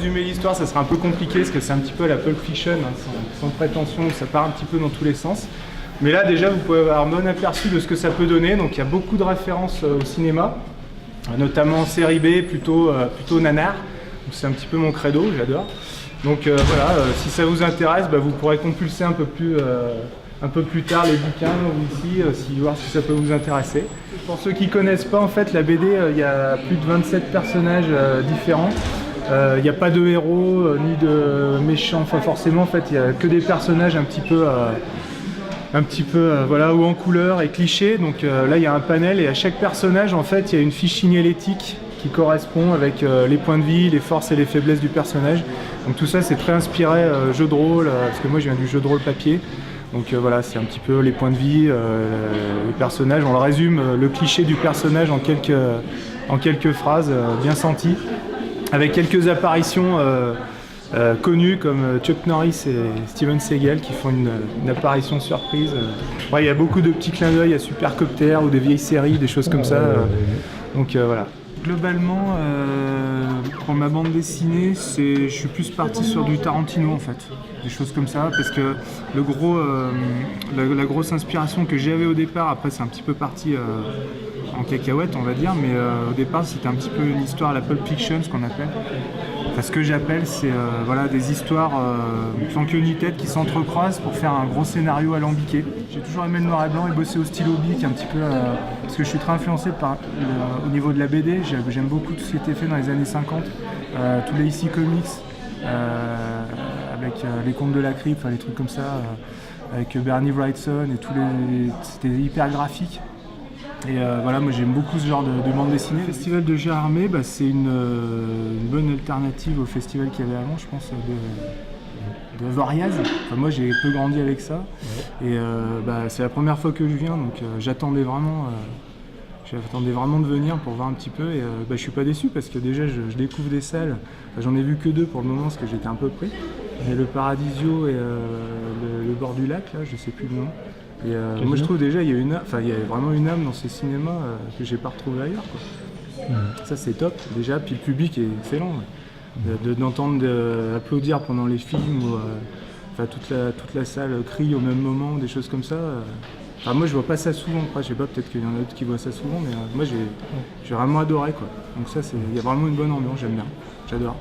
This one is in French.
résumer l'histoire, ça serait un peu compliqué parce que c'est un petit peu la Pulp Fiction, hein, sans prétention, ça part un petit peu dans tous les sens. Mais là déjà vous pouvez avoir un bon aperçu de ce que ça peut donner, donc il y a beaucoup de références au cinéma, notamment en série B, plutôt nanar, c'est un petit peu mon credo, j'adore. Donc voilà, si ça vous intéresse, vous pourrez compulser un peu plus tard les bouquins ou ici, voir si ça peut vous intéresser. Pour ceux qui ne connaissent pas, en fait, la BD, il y a plus de 27 personnages différents. Il n'y a pas de héros ni de méchants, enfin forcément, en fait, il n'y a que des personnages un petit peu voilà, ou en couleur et clichés. Donc là, il y a un panel et à chaque personnage, en fait, il y a une fiche signalétique qui correspond avec les points de vie, les forces et les faiblesses du personnage. Donc tout ça, c'est très inspiré jeu de rôle, parce que moi, je viens du jeu de rôle papier. Donc voilà, c'est un petit peu les points de vie, les personnages. On le résume, le cliché du personnage en quelques phrases bien senties, avec quelques apparitions connus comme Chuck Norris et Steven Seagal qui font une apparition surprise. Ouais, il y a beaucoup de petits clins d'œil à Supercopter ou des vieilles séries, des choses comme ça. Donc voilà. Globalement, pour ma bande dessinée, je suis plus parti sur du Tarantino en fait, des choses comme ça, parce que la grosse inspiration que j'avais au départ, après c'est un petit peu parti en cacahuète on va dire, mais au départ c'était un petit peu une histoire à la Pulp Fiction, ce qu'on appelle. Ce que j'appelle, c'est voilà, des histoires sans queue ni tête qui s'entrecroisent pour faire un gros scénario alambiqué. J'ai toujours aimé le noir et blanc et bossé au stylo bic un petit peu, parce que je suis très influencé au niveau de la BD. J'aime beaucoup tout ce qui était fait dans les années 50, tous les IC Comics, avec les Contes de la Crypte, les trucs comme ça, avec Bernie Wrightson et c'était hyper graphique. Et voilà, moi j'aime beaucoup ce genre de bande dessinée. Le festival de Gérardmer, c'est une bonne alternative au festival qu'il y avait avant, je pense, de Voriaz. Enfin, moi j'ai peu grandi avec ça. Et c'est la première fois que je viens, donc j'attendais vraiment de venir pour voir un petit peu. Et je suis pas déçu parce que déjà je découvre des salles. J'en ai vu que 2 pour le moment parce que j'étais un peu pris. Et le Paradisio et le bord du lac, là, je sais plus le nom. Et moi je trouve déjà il y a vraiment une âme dans ces cinémas que j'ai pas retrouvé ailleurs, quoi. Ça c'est top déjà, puis le public est excellent, d'entendre applaudir pendant les films ou toute la salle crie au même moment, des choses comme ça. Moi je vois pas ça souvent, je sais pas, peut-être qu'il y en a d'autres qui voient ça souvent, mais moi j'ai vraiment adoré, quoi. Donc ça il y a vraiment une bonne ambiance, j'aime bien, j'adore.